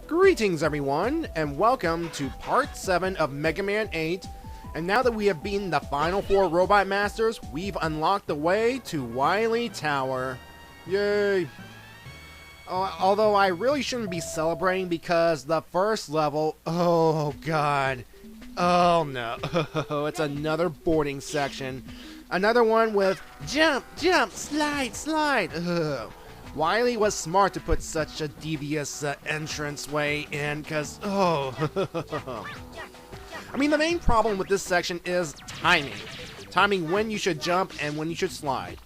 Greetings everyone, and welcome to part 7 of Mega Man 8. And now that we have beaten the final 4 Robot Masters, we've unlocked the way to Wily Tower. Yay! Although I really shouldn't be celebrating because the first level, oh god. Oh no, it's another boarding section. Another one with jump, jump, slide, slide. Ugh. Wily was smart to put such a devious entranceway in, because, oh. I mean, the main problem with this section is timing. Timing when you should jump and when you should slide.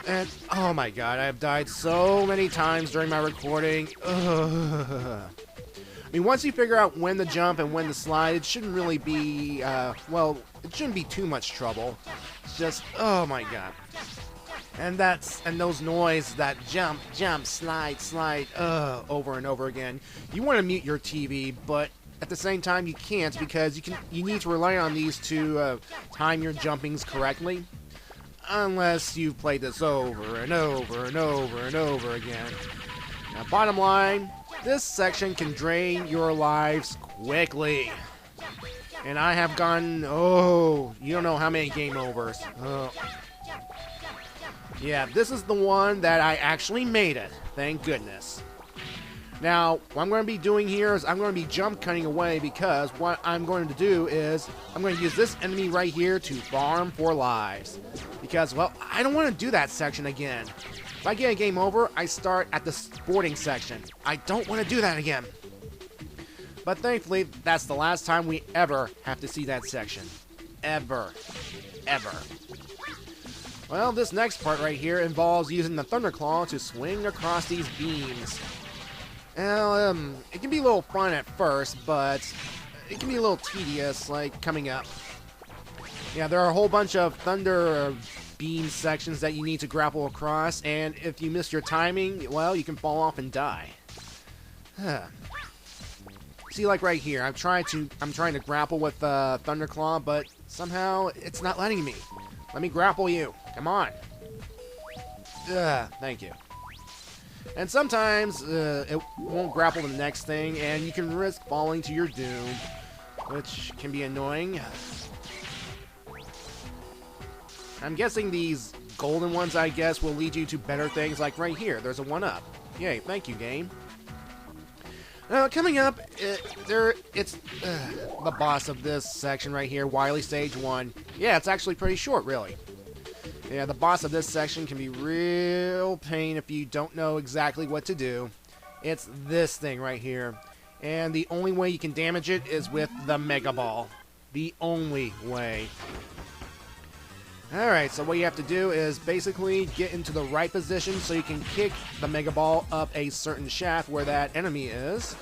And, oh my god, I have died so many times during my recording. Ugh. I mean, once you figure out when to jump and when to slide, it shouldn't really be, well, it shouldn't be too much trouble. It's just, oh my god. And those noise, that jump, jump, slide, slide, over and over again. You want to mute your TV, but at the same time you can't because you need to rely on these to time your jumpings correctly. Unless you've played this over and over and over and over again. Now, bottom line, this section can drain your lives quickly. And I have gotten, you don't know how many game overs. Yeah, this is the one that I actually made it. Thank goodness. Now, what I'm going to be doing here is I'm going to be jump cutting away because what I'm going to do is I'm going to use this enemy right here to farm for lives. Because, well, I don't want to do that section again. If I get a game over, I start at the sporting section. I don't want to do that again. But thankfully, that's the last time we ever have to see that section. Ever. Ever. Well, this next part right here involves using the Thunderclaw to swing across these beams. Well, it can be a little fun at first, but it can be a little tedious, like, coming up. Yeah, there are a whole bunch of thunder beam sections that you need to grapple across, and if you miss your timing, well, you can fall off and die. See, like right here, I'm trying to grapple with Thunderclaw, but somehow it's not letting me. Let me grapple you. Come on. Thank you. And sometimes it won't grapple the next thing, and you can risk falling to your doom, which can be annoying. I'm guessing these golden ones, I guess, will lead you to better things, like right here. There's a 1-up. Yay, thank you, game. Now, coming up, it's the boss of this section right here, Wily Stage 1. Yeah, it's actually pretty short, really. Yeah, the boss of this section can be real pain if you don't know exactly what to do. It's this thing right here. And the only way you can damage it is with the Mega Ball. The only way. Alright, so what you have to do is basically get into the right position so you can kick the Mega Ball up a certain shaft where that enemy is.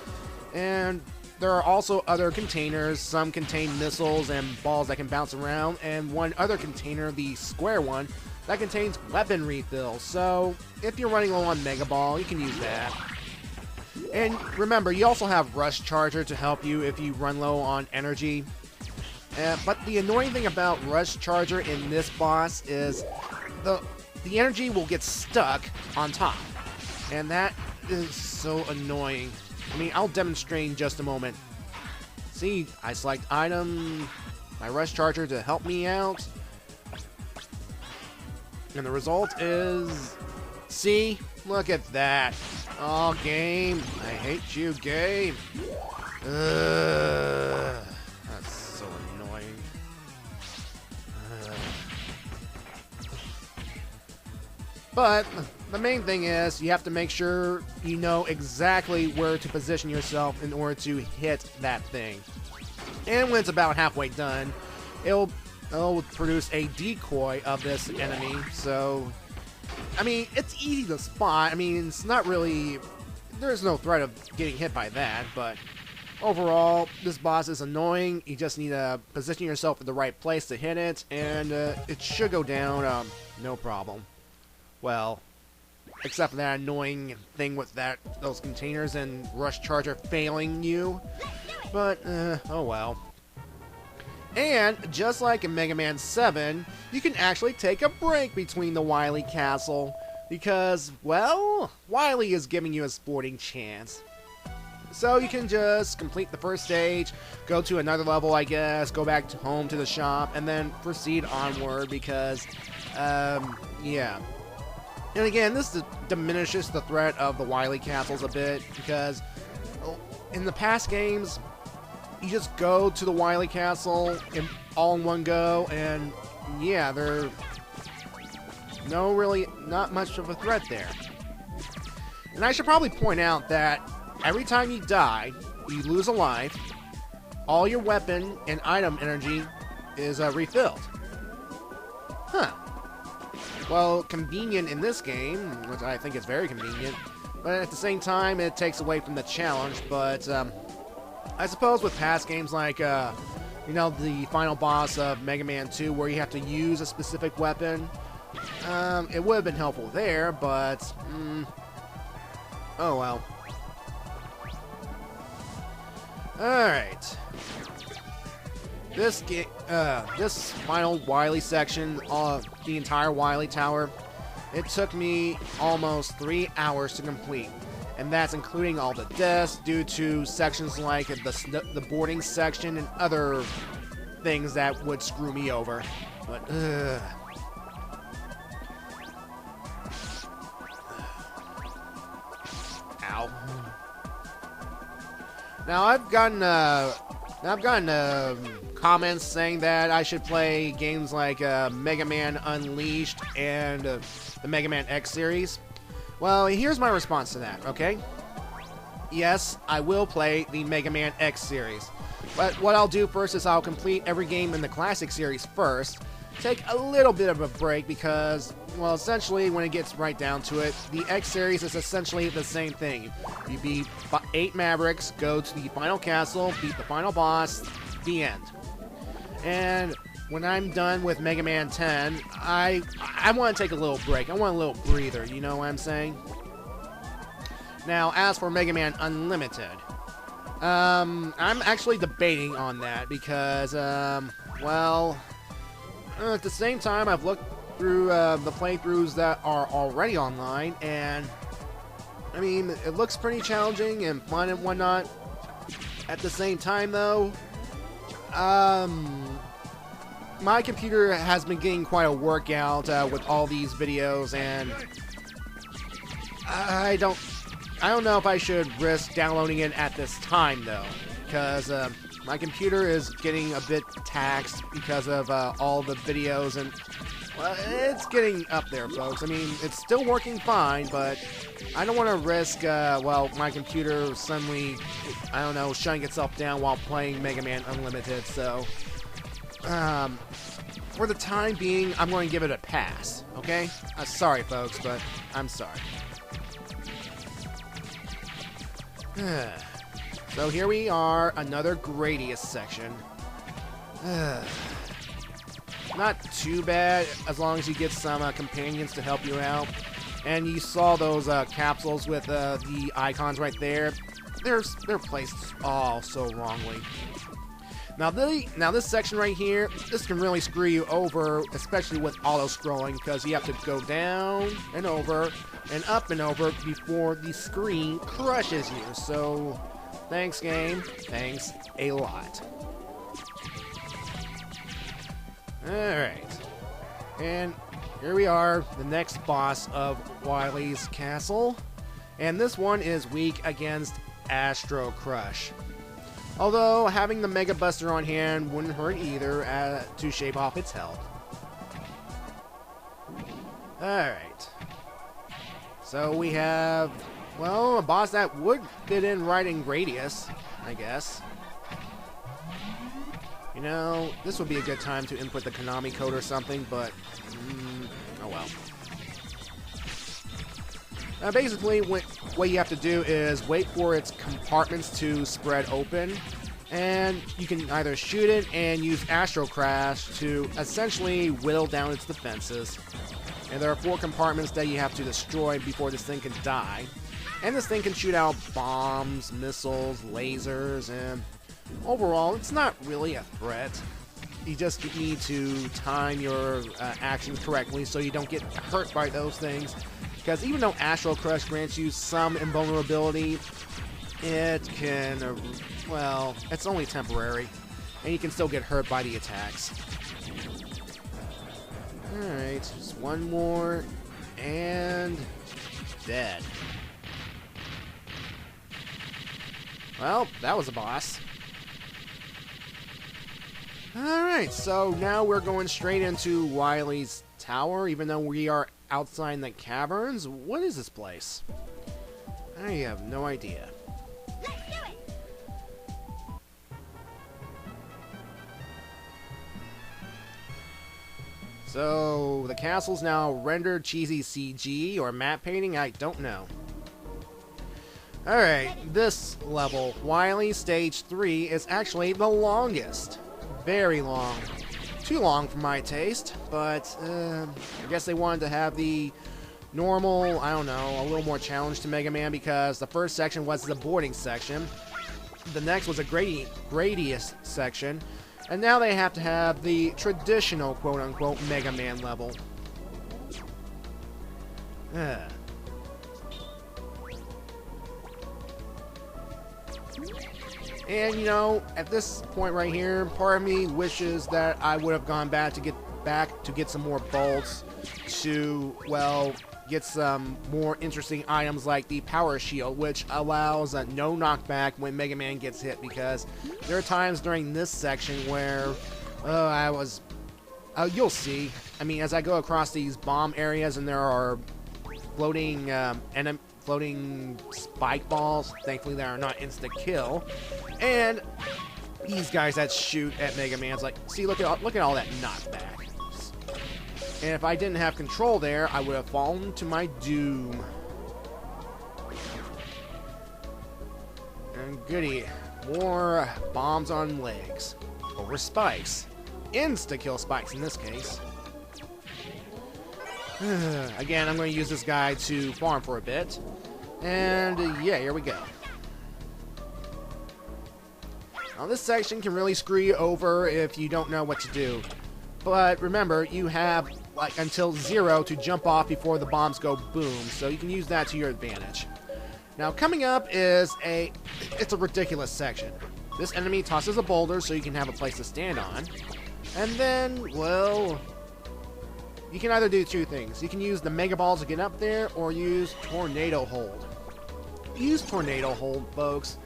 And there are also other containers. Some contain missiles and balls that can bounce around, and one other container, the square one, that contains weapon refills. So if you're running low on Mega Ball, you can use that. And remember, you also have Rush Charger to help you if you run low on energy. But the annoying thing about Rush Charger in this boss is the energy will get stuck on top. And that is so annoying. I mean, I'll demonstrate in just a moment. See, I select item, my Rush Charger to help me out. And the result is... See? Look at that. Oh, game. I hate you, game. That's so annoying. But the main thing is you have to make sure you know exactly where to position yourself in order to hit that thing. And when it's about halfway done, it'll produce a decoy of this enemy. So, I mean, it's easy to spot. I mean, it's not really... There's no threat of getting hit by that, but overall, this boss is annoying. You just need to position yourself in the right place to hit it, and it should go down no problem. Well, except for that annoying thing with those containers and Rush Charger failing you. But, oh well. And, just like in Mega Man 7, you can actually take a break between the Wily Castle. Because, well, Wily is giving you a sporting chance. So you can just complete the first stage, go to another level, I guess, go back home to the shop, and then proceed onward because, yeah. And again, this diminishes the threat of the Wily castles a bit because in the past games, you just go to the Wily castle all in one go, and yeah, there's not much of a threat there. And I should probably point out that every time you die, you lose a life, all your weapon and item energy is refilled. Huh. Well, convenient in this game, which I think is very convenient, but at the same time, it takes away from the challenge. But I suppose with past games like, you know, the final boss of Mega Man 2, where you have to use a specific weapon, it would have been helpful there, but oh well. Alright. This final Wily section, the entire Wily Tower, it took me almost 3 hours to complete. And that's including all the deaths due to sections like the boarding section and other things that would screw me over. But, ow. Now I've gotten comments saying that I should play games like Mega Man Unleashed and the Mega Man X series. Well, here's my response to that, okay? Yes, I will play the Mega Man X series. But what I'll do first is I'll complete every game in the Classic series first, take a little bit of a break because, well, essentially, when it gets right down to it, the X series is essentially the same thing. You beat 8 Mavericks, go to the final castle, beat the final boss, the end. And when I'm done with Mega Man 10, I want to take a little break. I want a little breather, you know what I'm saying? Now, as for Mega Man Unlimited, I'm actually debating on that because, well, at the same time, I've looked through the playthroughs that are already online, and I mean, it looks pretty challenging and fun and whatnot. At the same time, though, my computer has been getting quite a workout with all these videos, and I don't know if I should risk downloading it at this time, though, because my computer is getting a bit taxed because of all the videos, and well, it's getting up there, folks. I mean, it's still working fine, but I don't want to risk, well, my computer suddenly, I don't know, shutting itself down while playing Mega Man Unlimited, so for the time being, I'm going to give it a pass, okay? Sorry, folks, but I'm sorry. So here we are, another Gradius section. Not too bad, as long as you get some companions to help you out. And you saw those capsules with the icons right there. They're placed all so wrongly. Now this section right here, this can really screw you over, especially with auto-scrolling, because you have to go down and over and up and over before the screen crushes you. So, thanks game, thanks a lot. Alright, and here we are, the next boss of Wily's Castle, and this one is weak against Astro Crush. Although, having the Mega Buster on hand wouldn't hurt either to shave off its health. Alright. So we have, well, a boss that would fit in right in Gradius, I guess. You know, this would be a good time to input the Konami code or something, but, oh well. Now basically, what you have to do is wait for its compartments to spread open, and you can either shoot it and use Astro Crash to essentially whittle down its defenses. And there are 4 compartments that you have to destroy before this thing can die. And this thing can shoot out bombs, missiles, lasers, and overall, it's not really a threat. You just need to time your actions correctly so you don't get hurt by those things. Because even though Astro Crush grants you some invulnerability, it can, well, it's only temporary, and you can still get hurt by the attacks. Alright, just one more, and dead. Well, that was a boss. Alright, so now we're going straight into Wily's tower, even though we are outside the caverns. What is this place? I have no idea. Let's do it. So, the castle's now rendered cheesy CG or matte painting, I don't know. Alright, this level, Wily Stage 3, is actually the longest. Very long. Too long for my taste, but I guess they wanted to have the normal, I don't know, a little more challenge to Mega Man because the first section was the boarding section. The next was a gradius section. And now they have to have the traditional quote-unquote Mega Man level. And, you know, at this point right here, part of me wishes that I would have gone back to get some more bolts to, well, get some more interesting items like the Power Shield, which allows a no knockback when Mega Man gets hit, because there are times during this section where you'll see. I mean, as I go across these bomb areas and there are floating spike balls, thankfully they are not insta-kill, and these guys that shoot at Mega Man's like, see, look at all that knockback. And if I didn't have control there, I would have fallen to my doom. And goody, more bombs on legs. Over spikes. Insta-kill spikes in this case. Again, I'm going to use this guy to farm for a bit. And yeah, here we go. Now this section can really screw you over if you don't know what to do. But remember, you have like until 0 to jump off before the bombs go boom, so you can use that to your advantage. Now coming up is it's a ridiculous section. This enemy tosses a boulder so you can have a place to stand on. And then, well, you can either do two things. You can use the Mega Balls to get up there, or use Tornado Hold. Use Tornado Hold, folks.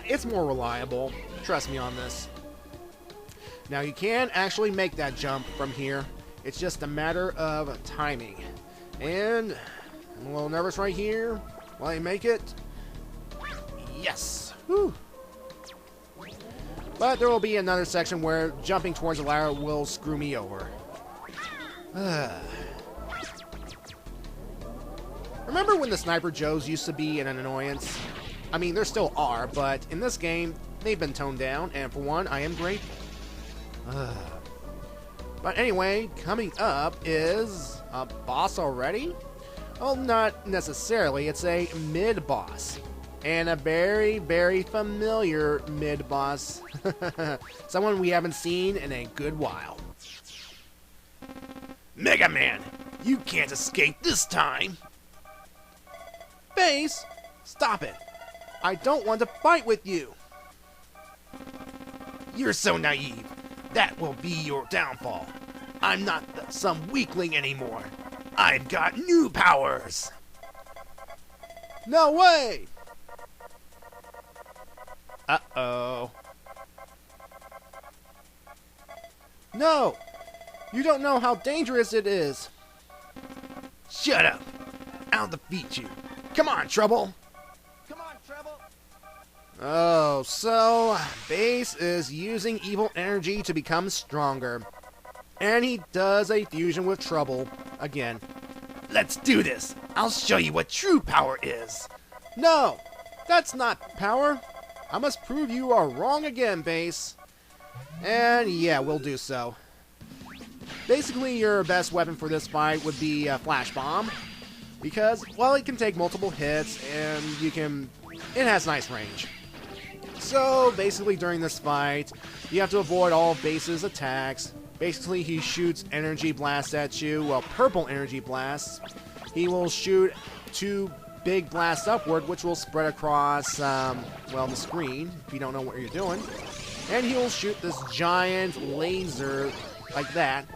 It's more reliable. Trust me on this. Now you can actually make that jump from here. It's just a matter of timing. And I'm a little nervous right here. Will I make it? Yes! Whew. But there will be another section where jumping towards the ladder will screw me over. Remember when the Sniper Joes used to be an annoyance? I mean, there still are, but in this game, they've been toned down, and for one, I am grateful. But anyway, coming up is a boss already? Well, not necessarily. It's a mid-boss. And a very, very familiar mid-boss. Someone we haven't seen in a good while. Mega Man, you can't escape this time! Base, stop it. I don't want to fight with you. You're so naive. That will be your downfall. I'm not some weakling anymore. I've got new powers. No way! Uh-oh. No! You don't know how dangerous it is. Shut up. I'll defeat you. Come on, Trouble. Come on, Trouble. Oh, so Base is using evil energy to become stronger. And he does a fusion with Trouble again. Let's do this. I'll show you what true power is. No, that's not power. I must prove you are wrong again, Base. And yeah, we'll do so. Basically, your best weapon for this fight would be a Flash Bomb. Because, well, it can take multiple hits, and it has nice range. So, basically during this fight, you have to avoid all of Base's attacks. Basically, he shoots energy blasts at you, well, purple energy blasts. He will shoot 2 big blast upward, which will spread across, well, the screen, if you don't know what you're doing. And he'll shoot this giant laser, like that,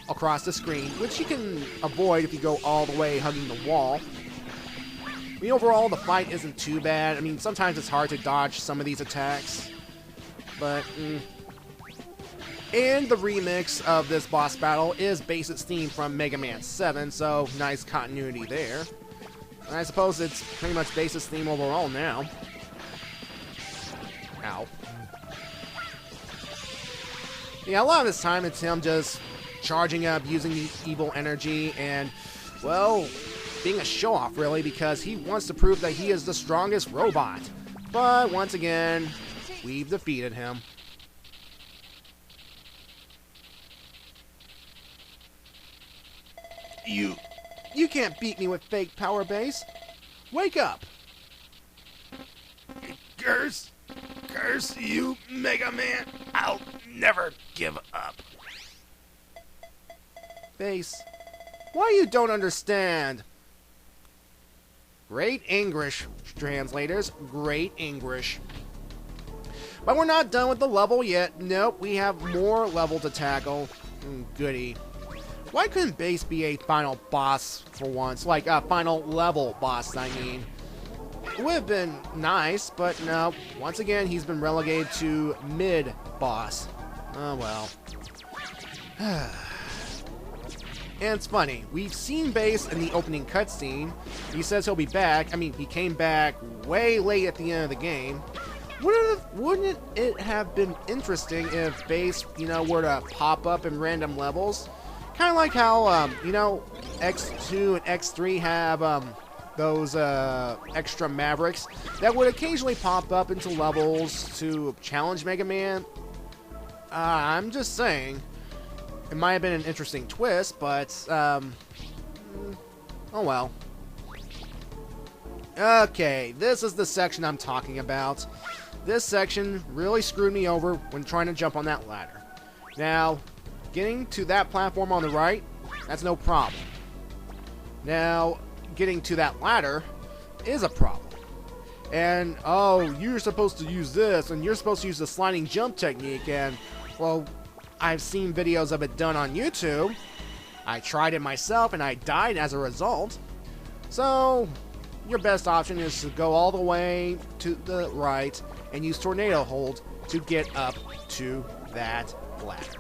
across the screen, which you can avoid if you go all the way hugging the wall. I mean, overall, the fight isn't too bad. I mean, sometimes it's hard to dodge some of these attacks, but, And the remix of this boss battle is Base's theme from Mega Man 7, so nice continuity there. And I suppose it's pretty much Base's theme overall now. Ow. Yeah, a lot of this time it's him just charging up, using the evil energy, and, well, being a show-off, really, because he wants to prove that he is the strongest robot. But, once again, we've defeated him. You can't beat me with fake power base. Wake up! Curse you, Mega Man. I'll never give up. Base, why you don't understand? Great English, translators. Great English. But we're not done with the level yet. Nope, we have more level to tackle. Goody. Why couldn't Base be a final boss for once? Like a final level boss, I mean. It would have been nice, but no. Once again, he's been relegated to mid-boss. Oh well. And it's funny, we've seen Base in the opening cutscene. He says he'll be back. I mean, he came back way late at the end of the game. Wouldn't it have been interesting if Base, were to pop up in random levels? Kind of like how, X2 and X3 have, those, extra Mavericks that would occasionally pop up into levels to challenge Mega Man. I'm just saying. It might have been an interesting twist, but, oh well. Okay, this is the section I'm talking about. This section really screwed me over when trying to jump on that ladder. Now, getting to that platform on the right, that's no problem. Now, getting to that ladder is a problem. And, oh, you're supposed to use this, and you're supposed to use the sliding jump technique, and, well, I've seen videos of it done on YouTube. I tried it myself, and I died as a result. So, your best option is to go all the way to the right and use tornado hold to get up to that ladder.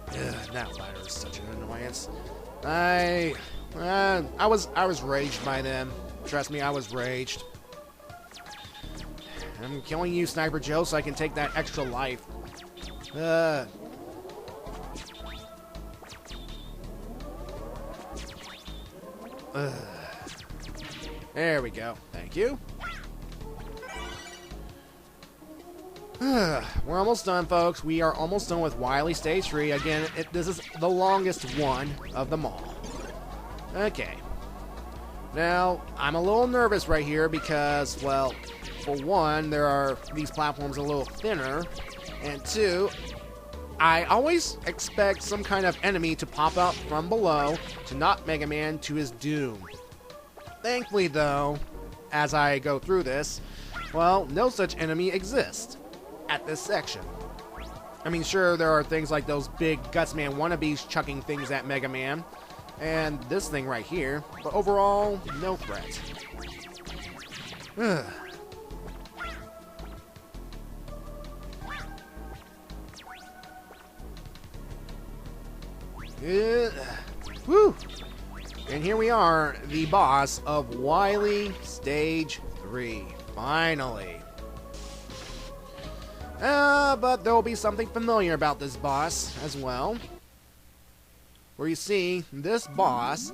Ugh, that ladder is such an annoyance. I was raged by them. Trust me, I was raged. I'm killing you, Sniper Joe, so I can take that extra life. There we go. Thank you. We're almost done, folks. We are almost done with Wily Stage 3. Again, this is the longest one of them all. Okay. Now, I'm a little nervous right here because, well, for one, these platforms are a little thinner, and two, I always expect some kind of enemy to pop out from below to knock Mega Man to his doom. Thankfully, though, as I go through this, well, no such enemy exists at this section. I mean, sure, there are things like those big Gutsman wannabes chucking things at Mega Man, and this thing right here, but overall, no threat. Woo! And here we are, the boss of Wily Stage 3. Finally. But there will be something familiar about this boss as well. Where you see, this boss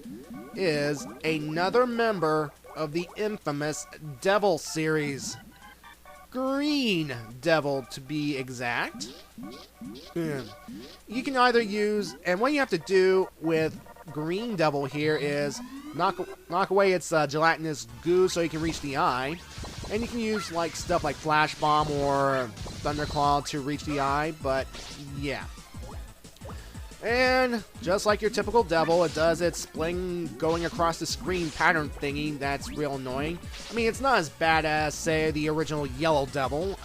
is another member of the infamous Devil series. Green Devil, to be exact. You can either use, and what you have to do with Green Devil here is knock away its gelatinous goo so you can reach the eye. And you can use like stuff like Flash Bomb or Thunderclaw to reach the eye, but yeah. And just like your typical devil, it does its bling going across the screen pattern thingy that's real annoying. I mean, it's not as bad as, say, the original Yellow Devil.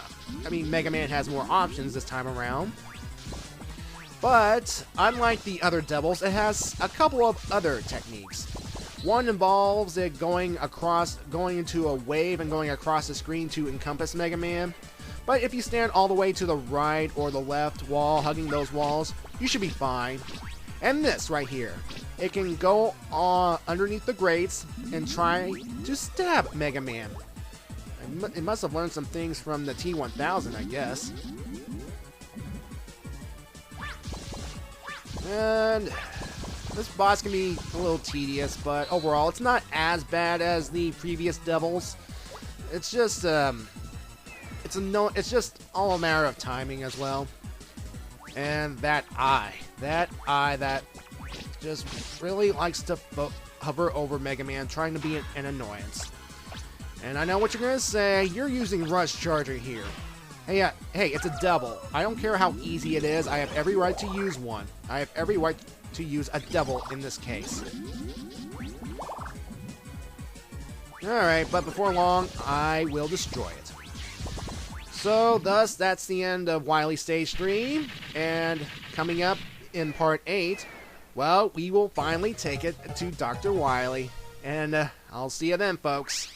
I mean, Mega Man has more options this time around. But, unlike the other devils, it has a couple of other techniques. One involves it going into a wave and going across the screen to encompass Mega Man. But if you stand all the way to the right or the left wall, hugging those walls, you should be fine. And this right here. It can go underneath the grates and try to stab Mega Man. It must have learned some things from the T-1000, I guess. And this boss can be a little tedious, but overall, it's not as bad as the previous devils. It's just, it's just all a matter of timing as well. And that eye that just really likes to hover over Mega Man, trying to be an annoyance. And I know what you're gonna say. You're using Rush Charger here. Hey, it's a devil. I don't care how easy it is. I have every right to use one. I have every right to use a devil in this case. Alright, but before long, I will destroy it. So, thus, that's the end of Wily Stage 3. And coming up in Part 8, well, we will finally take it to Dr. Wily. And I'll see you then, folks.